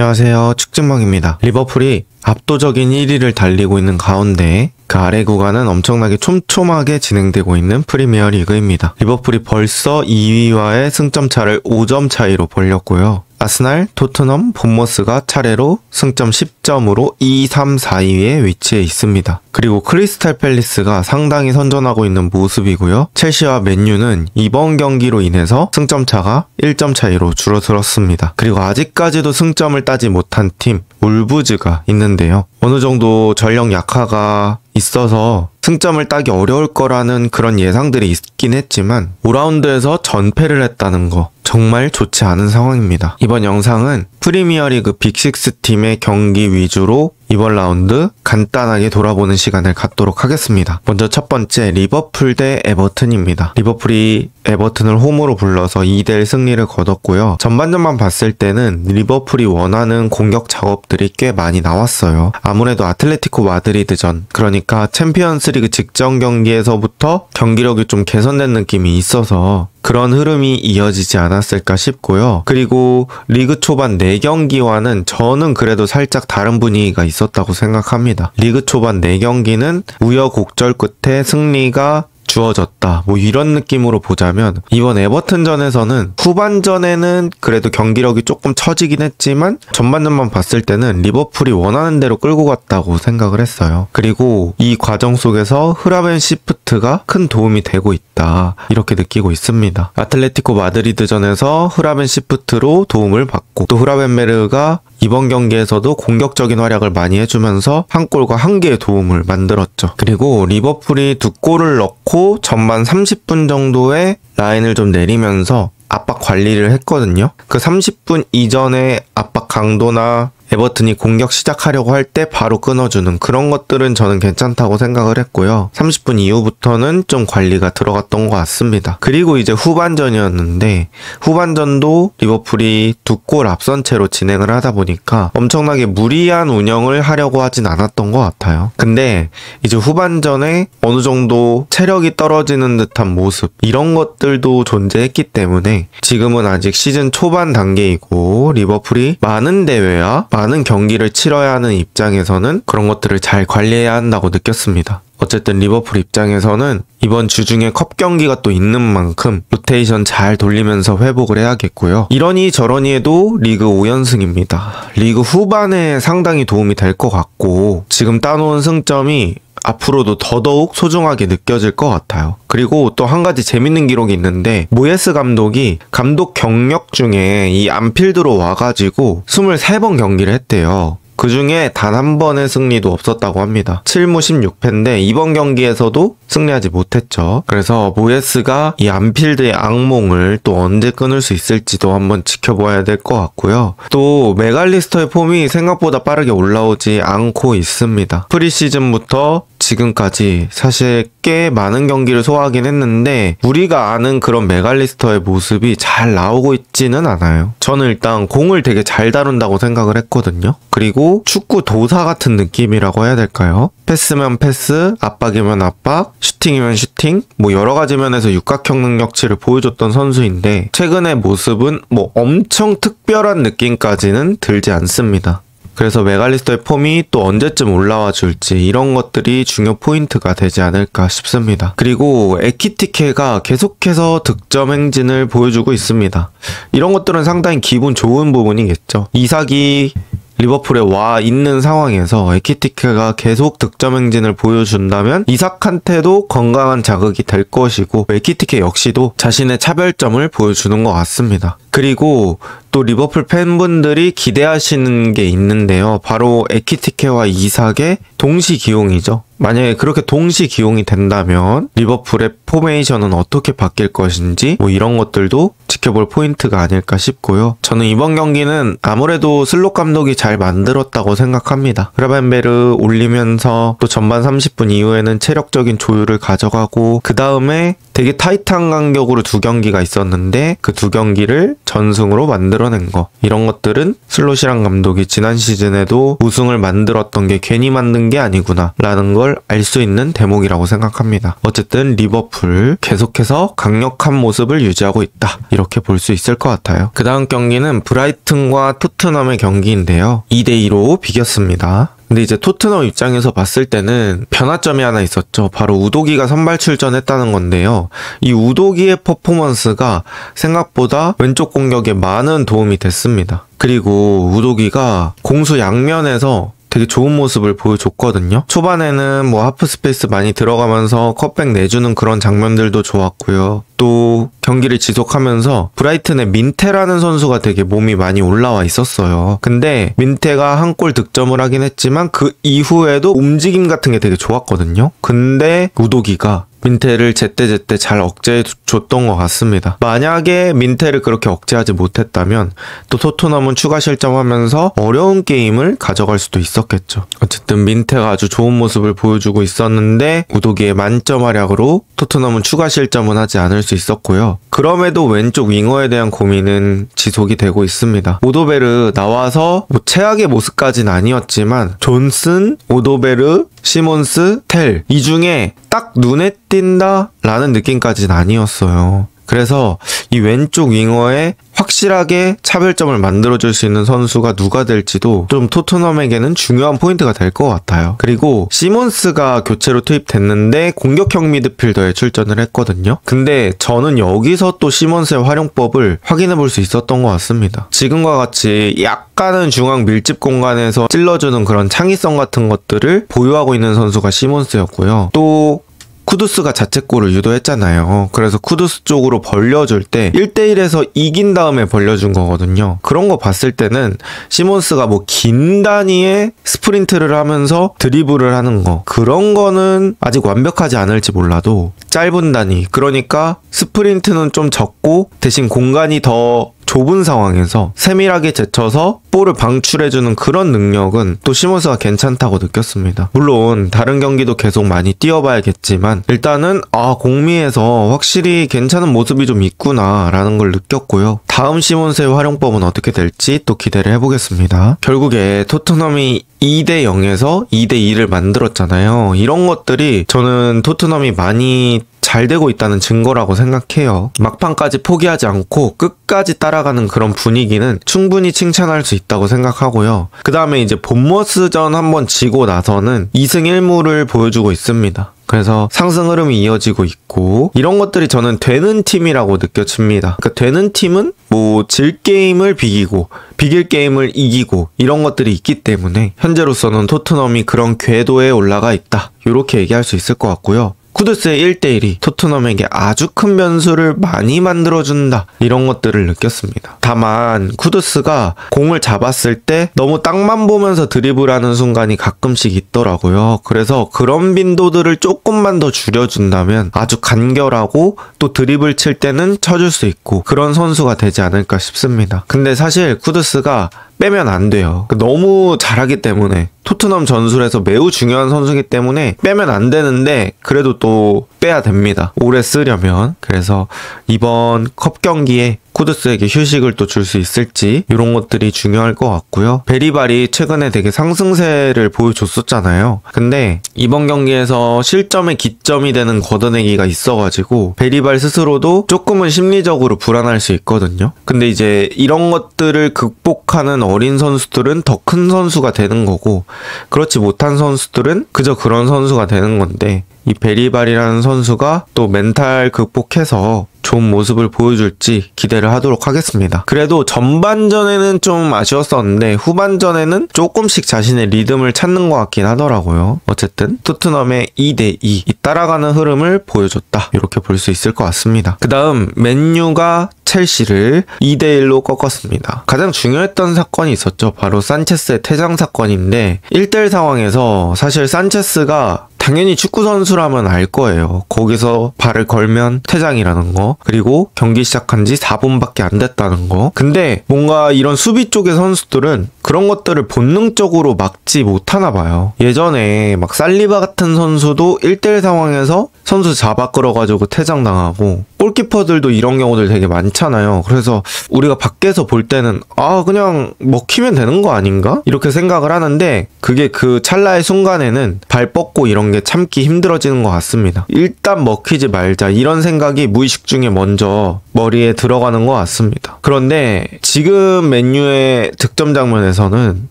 안녕하세요, 축진먹입니다. 리버풀이 압도적인 1위를 달리고 있는 가운데 그 아래 구간은 엄청나게 촘촘하게 진행되고 있는 프리미어 리그입니다. 리버풀이 벌써 2위와의 승점 차를 5점 차이로 벌렸고요. 아스날, 토트넘, 본머스가 차례로 승점 10점으로 2, 3, 4위에 위치해 있습니다. 그리고 크리스탈 팰리스가 상당히 선전하고 있는 모습이고요. 첼시와 맨유는 이번 경기로 인해서 승점 차가 1점 차이로 줄어들었습니다. 그리고 아직까지도 승점을 따지 못한 팀 울브즈가 있는데요. 어느 정도 전력 약화가 있어서 승점을 따기 어려울 거라는 그런 예상들이 있긴 했지만 5라운드에서 전패를 했다는 거 정말 좋지 않은 상황입니다. 이번 영상은 프리미어리그 빅6 팀의 경기 위주로 이번 라운드 간단하게 돌아보는 시간을 갖도록 하겠습니다. 먼저 첫 번째 리버풀 대 에버튼입니다. 리버풀이 에버튼을 홈으로 불러서 2대1 승리를 거뒀고요. 전반전만 봤을 때는 리버풀이 원하는 공격 작업들이 꽤 많이 나왔어요. 아무래도 아틀레티코 마드리드전, 그러니까 챔피언스리그 직전 경기에서부터 경기력이 좀 개선된 느낌이 있어서 그런 흐름이 이어지지 않았을까 싶고요. 그리고 리그 초반 4경기와는 저는 그래도 살짝 다른 분위기가 있었다고 생각합니다. 리그 초반 4경기는 우여곡절 끝에 승리가 주어졌다, 뭐 이런 느낌으로 보자면 이번 에버튼전에서는 후반전에는 그래도 경기력이 조금 처지긴 했지만 전반전만 봤을 때는 리버풀이 원하는 대로 끌고 갔다고 생각을 했어요. 그리고 이 과정 속에서 흐라벤 시프트가 큰 도움이 되고 있다, 이렇게 느끼고 있습니다. 아틀레티코 마드리드전에서 흐라벤 시프트로 도움을 받고 또 흐라벤베르가 이번 경기에서도 공격적인 활약을 많이 해주면서 한 골과 한 개의 도움을 만들었죠. 그리고 리버풀이 2골을 넣고 전반 30분 정도의 라인을 좀 내리면서 압박 관리를 했거든요. 그 30분 이전의 압박 강도나 에버튼이 공격 시작하려고 할 때 바로 끊어주는 그런 것들은 저는 괜찮다고 생각을 했고요. 30분 이후부터는 좀 관리가 들어갔던 것 같습니다. 그리고 이제 후반전이었는데 후반전도 리버풀이 2골 앞선 채로 진행을 하다 보니까 엄청나게 무리한 운영을 하려고 하진 않았던 것 같아요. 근데 이제 후반전에 어느 정도 체력이 떨어지는 듯한 모습, 이런 것들도 존재했기 때문에 지금은 아직 시즌 초반 단계이고 리버풀이 많은 대회와 많은 경기를 치러야 하는 입장에서는 그런 것들을 잘 관리해야 한다고 느꼈습니다. 어쨌든 리버풀 입장에서는 이번 주 중에 컵 경기가 또 있는 만큼 로테이션 잘 돌리면서 회복을 해야겠고요. 이러니 저러니 해도 리그 5연승입니다. 리그 후반에 상당히 도움이 될 것 같고 지금 따놓은 승점이 앞으로도 더더욱 소중하게 느껴질 것 같아요. 그리고 또 한 가지 재밌는 기록이 있는데 모예스 감독이 감독 경력 중에 이 안필드로 와가지고 23번 경기를 했대요. 그 중에 단 한 번의 승리도 없었다고 합니다. 7무 16패인데 이번 경기에서도 승리하지 못했죠. 그래서 모예스가 이 안필드의 악몽을 또 언제 끊을 수 있을지도 한번 지켜봐야 될 것 같고요. 또 맥알리스터의 폼이 생각보다 빠르게 올라오지 않고 있습니다. 프리시즌부터 지금까지 사실 꽤 많은 경기를 소화하긴 했는데 우리가 아는 그런 맥알리스터의 모습이 잘 나오고 있지는 않아요. 저는 일단 공을 되게 잘 다룬다고 생각을 했거든요. 그리고 축구 도사 같은 느낌이라고 해야 될까요? 패스면 패스, 압박이면 압박, 슈팅이면 슈팅, 뭐 여러 가지 면에서 육각형 능력치를 보여줬던 선수인데 최근의 모습은 뭐 엄청 특별한 느낌까지는 들지 않습니다. 그래서 맥알리스터의 폼이 또 언제쯤 올라와 줄지 이런 것들이 중요 포인트가 되지 않을까 싶습니다. 그리고 에키티케가 계속해서 득점 행진을 보여주고 있습니다. 이런 것들은 상당히 기분 좋은 부분이겠죠. 이삭이 리버풀에 와 있는 상황에서 에키티케가 계속 득점 행진을 보여준다면 이삭한테도 건강한 자극이 될 것이고 에키티케 역시도 자신의 차별점을 보여주는 것 같습니다. 그리고 또 리버풀 팬분들이 기대하시는 게 있는데요. 바로 에키티케와 이삭의 동시 기용이죠. 만약에 그렇게 동시 기용이 된다면 리버풀의 포메이션은 어떻게 바뀔 것인지 뭐 이런 것들도 지켜볼 포인트가 아닐까 싶고요. 저는 이번 경기는 아무래도 슬롯 감독이 잘 만들었다고 생각합니다. 흐라벤베르 올리면서 또 전반 30분 이후에는 체력적인 조율을 가져가고 그 다음에 되게 타이트한 간격으로 두 경기가 있었는데 그 두 경기를 전승으로 만들어낸 거. 이런 것들은 슬롯이란 감독이 지난 시즌에도 우승을 만들었던 게 괜히 만든 게 아니구나 라는 걸 알 수 있는 대목이라고 생각합니다. 어쨌든 리버풀 계속해서 강력한 모습을 유지하고 있다. 이렇게 볼 수 있을 것 같아요. 그 다음 경기는 브라이튼과 토트넘의 경기인데요. 2대2로 비겼습니다. 근데 이제 토트넘 입장에서 봤을 때는 변화점이 하나 있었죠. 바로 우도기가 선발 출전했다는 건데요. 이 우도기의 퍼포먼스가 생각보다 왼쪽 공격에 많은 도움이 됐습니다. 그리고 우도기가 공수 양면에서 되게 좋은 모습을 보여줬거든요. 초반에는 뭐 하프 스페이스 많이 들어가면서 컷백 내주는 그런 장면들도 좋았고요. 또 경기를 지속하면서 브라이튼의 민테라는 선수가 되게 몸이 많이 올라와 있었어요. 근데 민테가 한 골 득점을 하긴 했지만 그 이후에도 움직임 같은 게 되게 좋았거든요. 근데 우도기가 민테를 제때제때 잘 억제해줬던 것 같습니다. 만약에 민테를 그렇게 억제하지 못했다면 또 토트넘은 추가 실점하면서 어려운 게임을 가져갈 수도 있었겠죠. 어쨌든 민테가 아주 좋은 모습을 보여주고 있었는데 우도기의 만점 활약으로 토트넘은 추가 실점은 하지 않을 수 있었고요. 그럼에도 왼쪽 윙어에 대한 고민은 지속이 되고 있습니다. 오도베르 나와서 뭐 최악의 모습까지는 아니었지만 존슨, 오도베르, 시몬스, 텔 이 중에 딱 눈에 띈다 라는 느낌까지는 아니었어요. 그래서 이 왼쪽 윙어에 확실하게 차별점을 만들어줄 수 있는 선수가 누가 될지도 좀 토트넘에게는 중요한 포인트가 될 것 같아요. 그리고 시몬스가 교체로 투입됐는데 공격형 미드필더에 출전을 했거든요. 근데 저는 여기서 또 시몬스의 활용법을 확인해 볼 수 있었던 것 같습니다. 지금과 같이 약간은 중앙 밀집 공간에서 찔러주는 그런 창의성 같은 것들을 보유하고 있는 선수가 시몬스였고요. 또 쿠두스가 자책골을 유도했잖아요. 그래서 쿠두스 쪽으로 벌려줄 때 1대1에서 이긴 다음에 벌려준 거거든요. 그런 거 봤을 때는 시몬스가 뭐 긴 단위의 스프린트를 하면서 드리블을 하는 거 그런 거는 아직 완벽하지 않을지 몰라도 짧은 단위 그러니까 스프린트는 좀 적고 대신 공간이 더 좁은 상황에서 세밀하게 제쳐서 볼을 방출해주는 그런 능력은 또 시몬스가 괜찮다고 느꼈습니다. 물론 다른 경기도 계속 많이 뛰어봐야겠지만 일단은 공미에서 확실히 괜찮은 모습이 좀 있구나 라는 걸 느꼈고요. 다음 시몬스의 활용법은 어떻게 될지 또 기대를 해보겠습니다. 결국에 토트넘이 2대0에서 2대2를 만들었잖아요. 이런 것들이 저는 토트넘이 많이 잘 되고 있다는 증거라고 생각해요. 막판까지 포기하지 않고 끝까지 따라가는 그런 분위기는 충분히 칭찬할 수 있다고 생각하고요. 그 다음에 이제 본머스전 한번 지고 나서는 2승 1무를 보여주고 있습니다. 그래서 상승 흐름이 이어지고 있고 이런 것들이 저는 되는 팀이라고 느껴집니다. 그러니까 되는 팀은 뭐 질 게임을 비기고 비길 게임을 이기고 이런 것들이 있기 때문에 현재로서는 토트넘이 그런 궤도에 올라가 있다. 이렇게 얘기할 수 있을 것 같고요. 쿠두스의 1대1이 토트넘에게 아주 큰 변수를 많이 만들어준다 이런 것들을 느꼈습니다. 다만 쿠두스가 공을 잡았을 때 너무 땅만 보면서 드리블하는 순간이 가끔씩 있더라고요. 그래서 그런 빈도들을 조금만 더 줄여준다면 아주 간결하고 또 드리블 칠 때는 쳐줄 수 있고 그런 선수가 되지 않을까 싶습니다. 근데 사실 쿠두스가 빼면 안 돼요. 너무 잘하기 때문에 토트넘 전술에서 매우 중요한 선수이기 때문에 빼면 안 되는데 그래도 또 빼야 됩니다. 오래 쓰려면. 그래서 이번 컵 경기에 쿠두스에게 휴식을 또 줄 수 있을지 이런 것들이 중요할 것 같고요. 베리발이 최근에 되게 상승세를 보여줬었잖아요. 근데 이번 경기에서 실점의 기점이 되는 걷어내기가 있어가지고 베리발 스스로도 조금은 심리적으로 불안할 수 있거든요. 근데 이제 이런 것들을 극복하는 어린 선수들은 더 큰 선수가 되는 거고 그렇지 못한 선수들은 그저 그런 선수가 되는 건데 이 베리발이라는 선수가 또 멘탈 극복해서 좋은 모습을 보여줄지 기대를 하도록 하겠습니다. 그래도 전반전에는 좀 아쉬웠었는데 후반전에는 조금씩 자신의 리듬을 찾는 것 같긴 하더라고요. 어쨌든 토트넘의 2대2 따라가는 흐름을 보여줬다. 이렇게 볼 수 있을 것 같습니다. 그 다음 맨유가 첼시를 2대1로 꺾었습니다. 가장 중요했던 사건이 있었죠. 바로 산체스의 퇴장 사건인데 1대1 상황에서 사실 산체스가 당연히 축구 선수라면 알 거예요. 거기서 발을 걸면 퇴장이라는 거. 그리고 경기 시작한 지 4분밖에 안 됐다는 거. 근데 뭔가 이런 수비 쪽의 선수들은 그런 것들을 본능적으로 막지 못하나 봐요. 예전에 막 살리바 같은 선수도 1대1 상황에서 선수 잡아 끌어가지고 퇴장당하고, 골키퍼들도 이런 경우들 되게 많잖아요. 그래서 우리가 밖에서 볼 때는 그냥 먹히면 되는 거 아닌가? 이렇게 생각을 하는데, 그게 그 찰나의 순간에는 발 뻗고 이런 게 참기 힘들어지는 것 같습니다. 일단 먹히지 말자, 이런 생각이 무의식 중에 먼저 머리에 들어가는 것 같습니다. 그런데 지금 맨유의 득점 장면에서는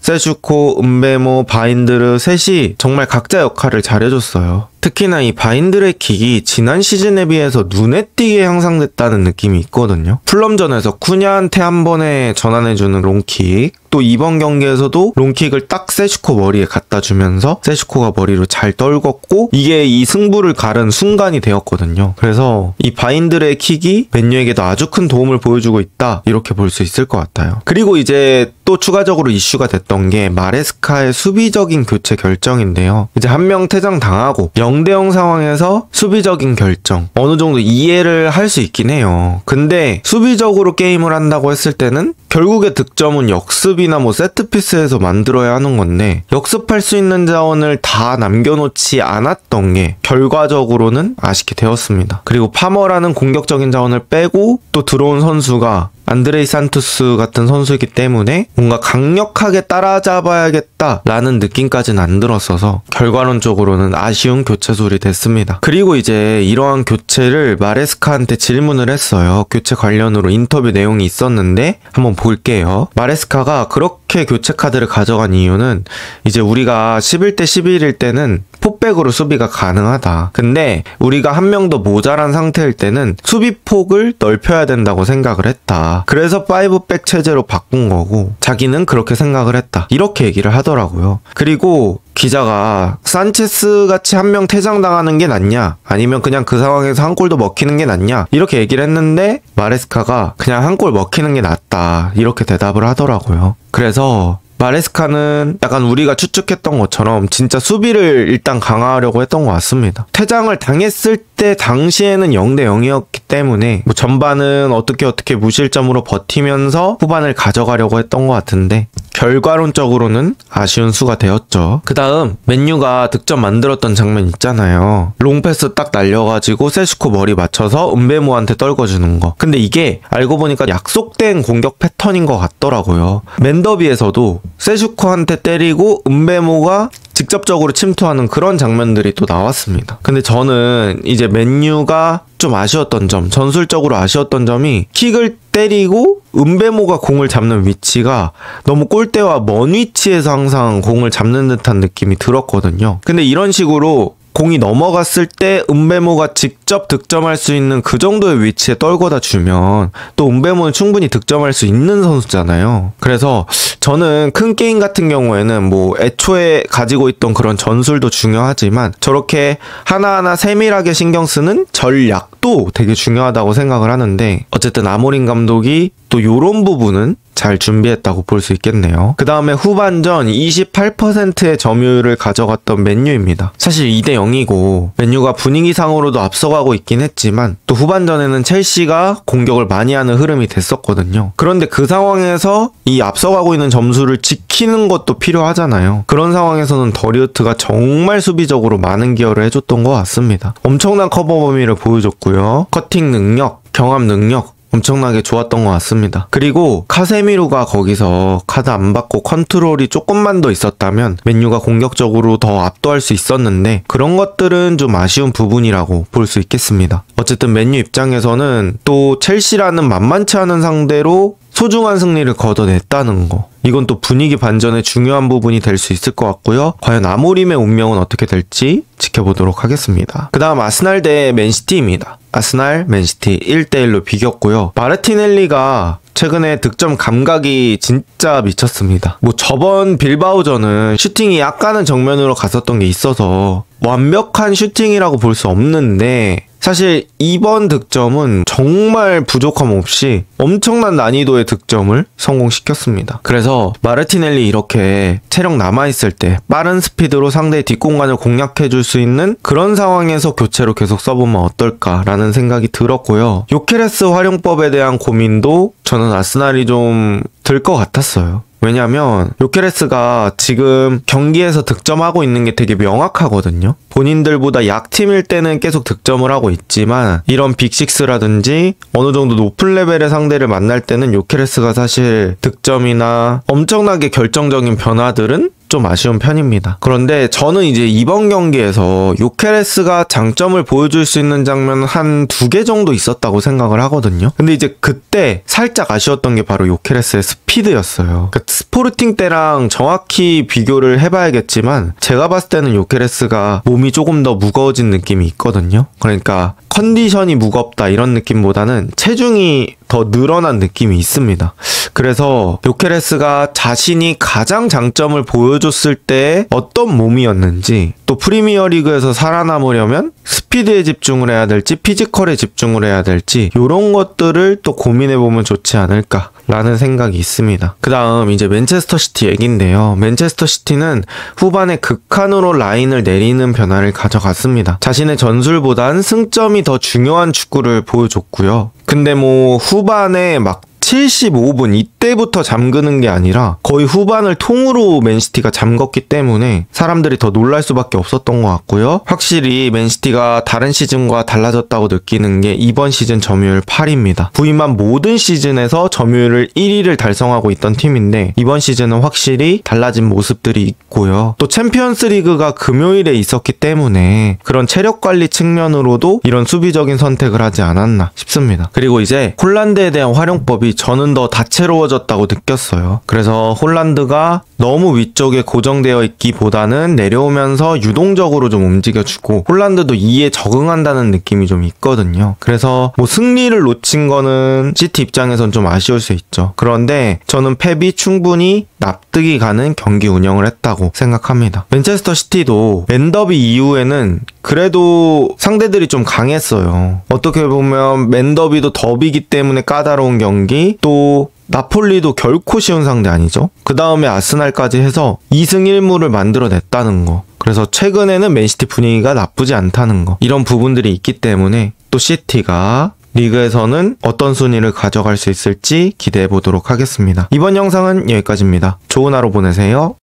세슈코, 은베모, 바인드르 셋이 정말 각자 역할을 잘해줬어요. 특히나 이 바인드레킥이 지난 시즌에 비해서 눈에 띄게 향상됐다는 느낌이 있거든요. 풀럼전에서 쿠냐한테 한 번에 전환해주는 롱킥, 또 이번 경기에서도 롱킥을 딱 세슈코 머리에 갖다 주면서 세슈코가 머리로 잘 떨궜고, 이게 이 승부를 가른 순간이 되었거든요. 그래서 이 바인드의 킥이 맨유에게도 아주 큰 도움을 보여주고 있다, 이렇게 볼 수 있을 것 같아요. 그리고 이제 또 추가적으로 이슈가 됐던 게 마레스카의 수비적인 교체 결정인데요. 이제 한 명 퇴장 당하고 0대0 상황에서 수비적인 결정, 어느 정도 이해를 할 수 있긴 해요. 근데 수비적으로 게임을 한다고 했을 때는 결국에 득점은 역습이나 뭐 세트피스에서 만들어야 하는 건데, 역습할 수 있는 자원을 다 남겨놓지 않았던 게 결과적으로는 아쉽게 되었습니다. 그리고 파머라는 공격적인 자원을 빼고 또 들어온 선수가 안드레이 산투스 같은 선수이기 때문에 뭔가 강력하게 따라잡아야겠다라는 느낌까지는 안 들었어서 결과론적으로는 아쉬운 교체설이 됐습니다. 그리고 이제 이러한 교체를 마레스카한테 질문을 했어요. 교체 관련으로 인터뷰 내용이 있었는데 한번 볼게요. 마레스카가 그렇게 교체 카드를 가져간 이유는, 이제 우리가 11대 11일 때는 포백으로 수비가 가능하다. 근데 우리가 한 명 더 모자란 상태일 때는 수비폭을 넓혀야 된다고 생각을 했다. 그래서 5백 체제로 바꾼 거고, 자기는 그렇게 생각을 했다, 이렇게 얘기를 하더라고요. 그리고 기자가 산체스 같이 한 명 퇴장당하는 게 낫냐, 아니면 그냥 그 상황에서 한 골도 먹히는 게 낫냐, 이렇게 얘기를 했는데 마레스카가 그냥 한 골 먹히는 게 낫다, 이렇게 대답을 하더라고요. 그래서 마레스카는 약간 우리가 추측했던 것처럼 진짜 수비를 일단 강화하려고 했던 것 같습니다. 퇴장을 당했을 때 당시에는 0대 0이었기 때문에 뭐 전반은 어떻게 무실점으로 버티면서 후반을 가져가려고 했던 것 같은데, 결과론적으로는 아쉬운 수가 되었죠. 그 다음 맨유가 득점 만들었던 장면 있잖아요. 롱패스 딱 날려가지고 세슈코 머리 맞춰서 은베모한테 떨궈주는 거. 근데 이게 알고 보니까 약속된 공격 패턴인 것 같더라고요. 맨더비에서도 세슈코한테 때리고 은베모가 직접적으로 침투하는 그런 장면들이 또 나왔습니다. 근데 저는 이제 맨유가 좀 아쉬웠던 점, 전술적으로 아쉬웠던 점이, 킥을 때리고 은베모가 공을 잡는 위치가 너무 골대와 먼 위치에서 항상 공을 잡는 듯한 느낌이 들었거든요. 근데 이런 식으로 공이 넘어갔을 때 은베모가 직접 득점할 수 있는 그 정도의 위치에 떨궈다 주면 또 은베모는 충분히 득점할 수 있는 선수잖아요. 그래서 저는 큰 게임 같은 경우에는 뭐 애초에 가지고 있던 그런 전술도 중요하지만 저렇게 하나하나 세밀하게 신경 쓰는 전략도 되게 중요하다고 생각을 하는데, 어쨌든 아모린 감독이 또 요런 부분은 잘 준비했다고 볼 수 있겠네요. 그 다음에 후반전 28%의 점유율을 가져갔던 맨유입니다. 사실 2대 0이고 맨유가 분위기상으로도 앞서가고 있긴 했지만 또 후반전에는 첼시가 공격을 많이 하는 흐름이 됐었거든요. 그런데 그 상황에서 이 앞서가고 있는 점수를 지키는 것도 필요하잖아요. 그런 상황에서는 더리우트가 정말 수비적으로 많은 기여를 해줬던 것 같습니다. 엄청난 커버 범위를 보여줬고요. 커팅 능력, 경합 능력 엄청나게 좋았던 것 같습니다. 그리고 카세미루가 거기서 카드 안 받고 컨트롤이 조금만 더 있었다면 맨유가 공격적으로 더 압도할 수 있었는데, 그런 것들은 좀 아쉬운 부분이라고 볼 수 있겠습니다. 어쨌든 맨유 입장에서는 또 첼시라는 만만치 않은 상대로 소중한 승리를 거둬냈다는 거, 이건 또 분위기 반전의 중요한 부분이 될 수 있을 것 같고요. 과연 아모림의 운명은 어떻게 될지 지켜보도록 하겠습니다. 그 다음 아스날 대 맨시티입니다. 아스날, 맨시티 1대1로 비겼고요. 마르티넬리가 최근에 득점 감각이 진짜 미쳤습니다. 뭐 저번 빌바오전은 슈팅이 약간은 정면으로 갔었던 게 있어서 완벽한 슈팅이라고 볼 수 없는데, 사실 이번 득점은 정말 부족함 없이 엄청난 난이도의 득점을 성공시켰습니다. 그래서 마르티넬리 이렇게 체력 남아있을 때 빠른 스피드로 상대의 뒷공간을 공략해줄 수 있는 그런 상황에서 교체로 계속 써보면 어떨까라는 생각이 들었고요. 요케레스 활용법에 대한 고민도 저는 아스날이 좀 들 것 같았어요. 왜냐면 요케레스가 지금 경기에서 득점하고 있는 게 되게 명확하거든요. 본인들보다 약팀일 때는 계속 득점을 하고 있지만 이런 빅6라든지 어느 정도 높은 레벨의 상대를 만날 때는 요케레스가 사실 득점이나 엄청나게 결정적인 변화들은 좀 아쉬운 편입니다. 그런데 저는 이제 이번 경기에서 요케레스가 장점을 보여줄 수 있는 장면 한 2개 정도 있었다고 생각을 하거든요. 근데 이제 그때 살짝 아쉬웠던 게 바로 요케레스의 스피드였어요. 그러니까 스포르팅 때랑 정확히 비교를 해봐야겠지만 제가 봤을 때는 요케레스가 몸이 조금 더 무거워진 느낌이 있거든요. 그러니까 컨디션이 무겁다 이런 느낌보다는 체중이 더 늘어난 느낌이 있습니다. 그래서 요케레스가 자신이 가장 장점을 보여줬을 때 어떤 몸이었는지, 또 프리미어리그에서 살아남으려면 스피드에 집중을 해야 될지 피지컬에 집중을 해야 될지 이런 것들을 또 고민해보면 좋지 않을까 라는 생각이 있습니다. 그 다음 이제 맨체스터 시티 얘기인데요. 맨체스터 시티는 후반에 극한으로 라인을 내리는 변화를 가져갔습니다. 자신의 전술보단 승점이 더 중요한 축구를 보여줬고요. 근데 뭐 후반에 막 75분 이때부터 잠그는 게 아니라 거의 후반을 통으로 맨시티가 잠궜기 때문에 사람들이 더 놀랄 수밖에 없었던 것 같고요. 확실히 맨시티가 다른 시즌과 달라졌다고 느끼는 게 이번 시즌 점유율 8위입니다. 부임한 모든 시즌에서 점유율을 1위를 달성하고 있던 팀인데 이번 시즌은 확실히 달라진 모습들이 있고요. 또 챔피언스 리그가 금요일에 있었기 때문에 그런 체력 관리 측면으로도 이런 수비적인 선택을 하지 않았나 싶습니다. 그리고 이제 홀란드에 대한 활용법이 저는 더 다채로워졌다고 느꼈어요. 그래서 홀란드가 너무 위쪽에 고정되어 있기보다는 내려오면서 유동적으로 좀 움직여주고 홀란드도 이에 적응한다는 느낌이 좀 있거든요. 그래서 뭐 승리를 놓친 거는 시티 입장에선 좀 아쉬울 수 있죠. 그런데 저는 펩이 충분히 납득이 가는 경기 운영을 했다고 생각합니다. 맨체스터 시티도 맨더비 이후에는 그래도 상대들이 좀 강했어요. 어떻게 보면 맨더비도 더비기 때문에 까다로운 경기, 또 나폴리도 결코 쉬운 상대 아니죠. 그 다음에 아스날까지 해서 2승 1무를 만들어냈다는 거, 그래서 최근에는 맨시티 분위기가 나쁘지 않다는 거, 이런 부분들이 있기 때문에 또 시티가 리그에서는 어떤 순위를 가져갈 수 있을지 기대해 보도록 하겠습니다. 이번 영상은 여기까지입니다. 좋은 하루 보내세요.